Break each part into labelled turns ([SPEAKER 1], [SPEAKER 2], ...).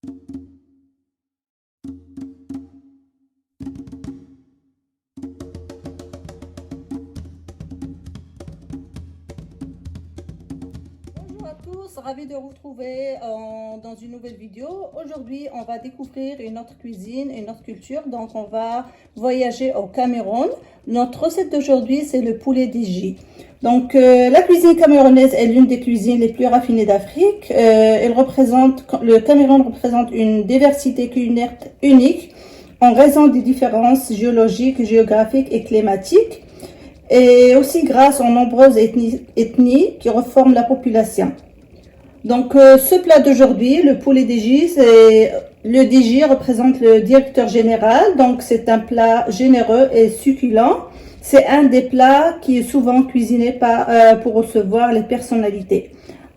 [SPEAKER 1] Bonjour à tous, ravi de vous retrouver dans une nouvelle vidéo. Aujourd'hui, on va découvrir une autre cuisine, une autre culture. Donc, on va voyager au Cameroun. Notre recette d'aujourd'hui, c'est le poulet diji. Donc, la cuisine camerounaise est l'une des cuisines les plus raffinées d'Afrique. Le Cameroun représente une diversité culinaire unique en raison des différences géologiques, géographiques et climatiques, et aussi grâce aux nombreuses ethnies qui reforment la population. Donc, ce plat d'aujourd'hui, le poulet diji, le diji représente le directeur général. Donc, c'est un plat généreux et succulent. C'est un des plats qui est souvent cuisiné pour recevoir les personnalités.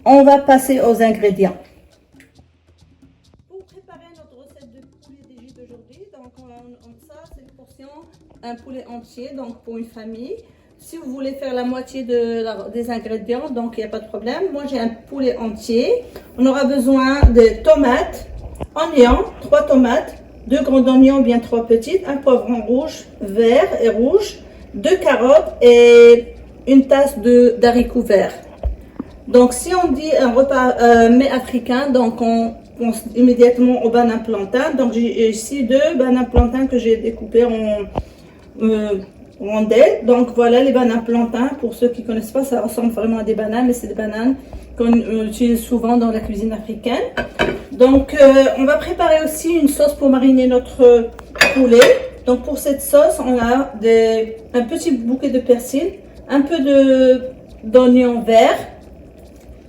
[SPEAKER 1] On va passer aux ingrédients. Pour préparer notre recette de poulet diji d'aujourd'hui, donc ça c'est une portion, un poulet entier, donc pour une famille. Si vous voulez faire la moitié des ingrédients, donc il n'y a pas de problème. Moi, j'ai un poulet entier. On aura besoin de tomates, oignons, 3 tomates, 2 grands oignons, bien 3 petites, un poivron rouge, vert et rouge, 2 carottes et une tasse d'haricots verts. Donc, si on dit un repas mets africain, donc on pense immédiatement au banane plantain. Donc, j'ai ici 2 bananes plantain que j'ai découpées en rondelles. Donc voilà les bananes plantain. Pour ceux qui ne connaissent pas, ça ressemble vraiment à des bananes, mais c'est des bananes qu'on utilise souvent dans la cuisine africaine. Donc on va préparer aussi une sauce pour mariner notre poulet. Donc pour cette sauce, on a un petit bouquet de persil, un peu d'oignon vert,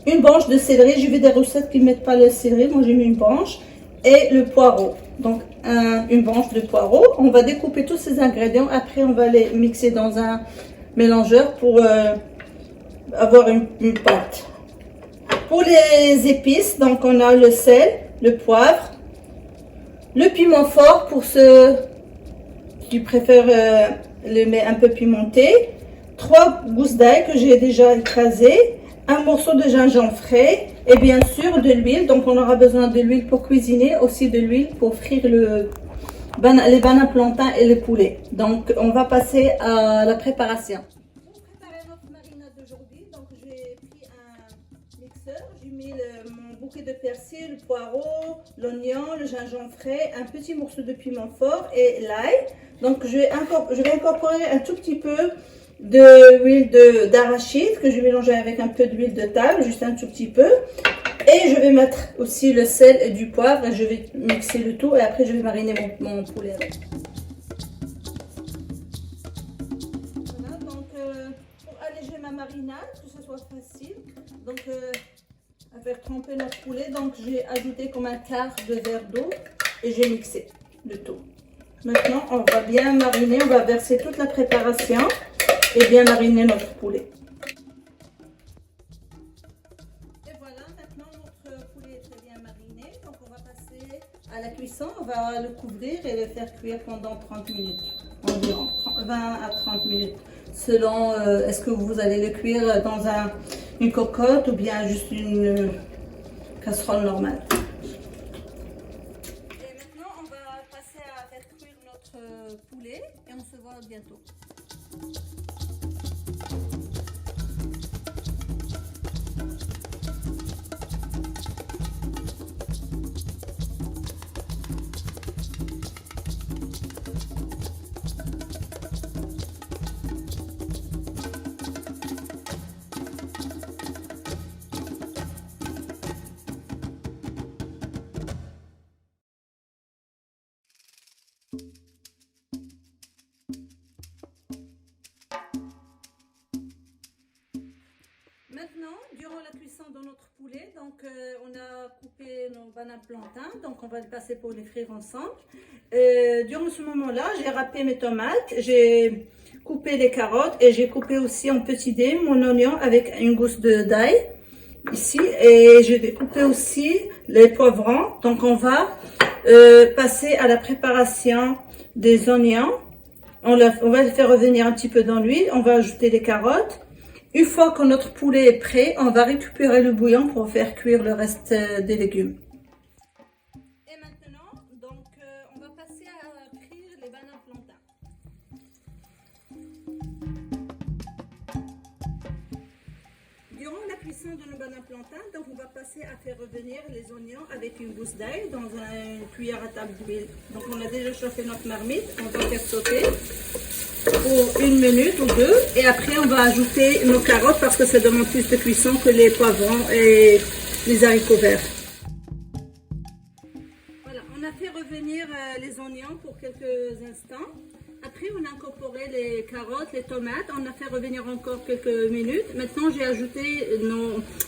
[SPEAKER 1] une branche de céleri. J'ai vu des recettes qui ne mettent pas le céleri, moi j'ai mis une branche, et le poireau. Donc une branche de poireau. On va découper tous ces ingrédients. Après, on va les mixer dans un mélangeur pour avoir une pâte. Pour les épices, donc on a le sel, le poivre, le piment fort pour ceux qui préfèrent le mets un peu pimenté, 3 gousses d'ail que j'ai déjà écrasées, un morceau de gingembre frais et bien sûr de l'huile. Donc on aura besoin de l'huile pour cuisiner, aussi de l'huile pour frire les bananes plantain et le poulet. Donc on va passer à la préparation. Pour préparer notre marinade d'aujourd'hui, donc j'ai pris un mixeur, j'ai mis mon bouquet de persil, le poireau, l'oignon, le gingembre frais, un petit morceau de piment fort et l'ail. Donc je vais incorporer un tout petit peu de l'huile d'arachide que je vais mélanger avec un peu d'huile de table, juste un tout petit peu. Et je vais mettre aussi le sel et du poivre et je vais mixer le tout et après je vais mariner mon poulet. Voilà, donc pour alléger ma marinade, que ce soit facile, donc à faire tremper notre poulet, donc j'ai ajouté comme un quart de verre d'eau et j'ai mixé le tout. Maintenant on va bien mariner, on va verser toute la préparation et bien mariner notre poulet. Et voilà, maintenant notre poulet est très bien mariné. Donc on va passer à la cuisson. On va le couvrir et le faire cuire pendant 30 minutes. Environ 20 à 30 minutes. Selon est-ce que vous allez le cuire dans une cocotte ou bien juste une casserole normale. Et maintenant on va passer à faire cuire notre poulet et on se voit bientôt. Maintenant, durant la cuisson de notre poulet, donc on a coupé nos bananes plantain, donc on va le passer pour les frire ensemble. Durant ce moment-là, j'ai râpé mes tomates, j'ai coupé les carottes et j'ai coupé aussi en petits dés mon oignon avec une gousse d'ail ici et j'ai coupé aussi les poivrons. Donc on va passer à la préparation des oignons. On va le faire revenir un petit peu dans l'huile, on va ajouter les carottes. Une fois que notre poulet est prêt, on va récupérer le bouillon pour faire cuire le reste des légumes. Donc, on va passer à frire les bananes plantains. Durant la cuisson de nos bananes plantains, donc on va passer à faire revenir les oignons avec une gousse d'ail dans une cuillère à table d'huile. Donc on a déjà chauffé notre marmite, on va faire sauter pour 1 minute ou 2 et après on va ajouter nos carottes parce que ça demande plus de cuisson que les poivrons et les haricots verts. Voilà, on a fait revenir les oignons pour quelques instants. Après, on a incorporé les carottes, les tomates. On a fait revenir encore quelques minutes. Maintenant, j'ai ajouté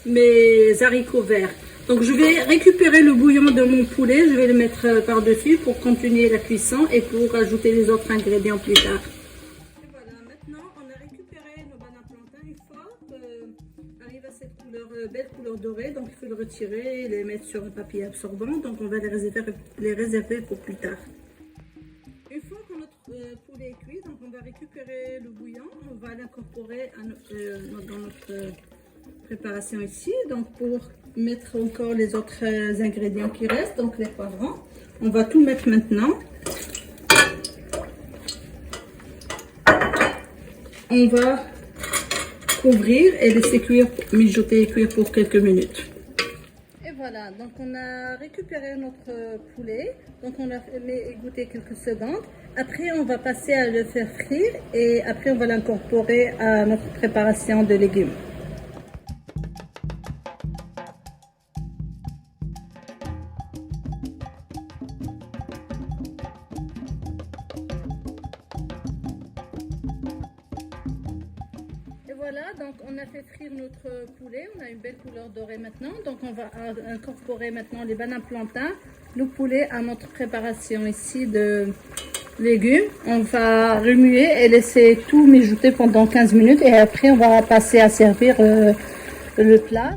[SPEAKER 1] mes haricots verts. Donc, je vais récupérer le bouillon de mon poulet. Je vais le mettre par-dessus pour continuer la cuisson et pour ajouter les autres ingrédients plus tard. Et voilà, maintenant, on a récupéré nos bananes plantains. Une fois qu'arrive à cette couleur, belle couleur dorée, donc il faut le retirer et les mettre sur un papier absorbant. Donc, on va les réserver pour plus tard. Une fois que notre poulet est cuit, donc on va récupérer le bouillon, on va l'incorporer dans notre préparation ici. Donc pour mettre encore les autres ingrédients qui restent, donc les poivrons, on va tout mettre maintenant. On va couvrir et laisser cuire, mijoter et cuire pour quelques minutes. Voilà, donc on a récupéré notre poulet, donc on l'a fait égoutter quelques secondes. Après, on va passer à le faire frire et après, on va l'incorporer à notre préparation de légumes. Voilà, donc on a fait frire notre poulet, on a une belle couleur dorée maintenant, donc on va incorporer maintenant les bananes plantains, le poulet à notre préparation ici de légumes. On va remuer et laisser tout mijoter pendant 15 minutes et après on va passer à servir le plat.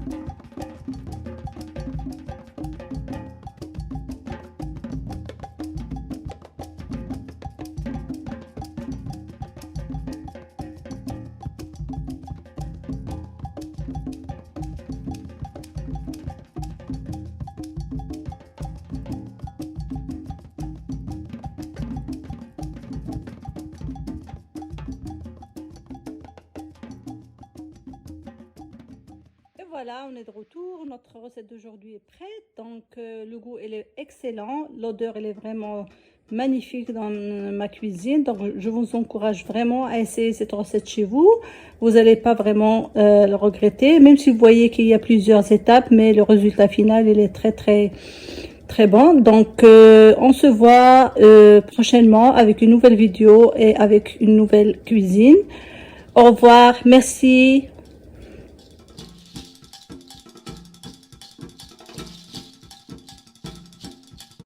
[SPEAKER 1] Voilà, on est de retour. Notre recette d'aujourd'hui est prête. Donc, le goût, elle est excellent. L'odeur, elle est vraiment magnifique dans ma cuisine. Donc, je vous encourage vraiment à essayer cette recette chez vous. Vous n'allez pas vraiment le regretter, même si vous voyez qu'il y a plusieurs étapes, mais le résultat final, il est très bon. Donc, on se voit prochainement avec une nouvelle vidéo et avec une nouvelle cuisine. Au revoir. Merci.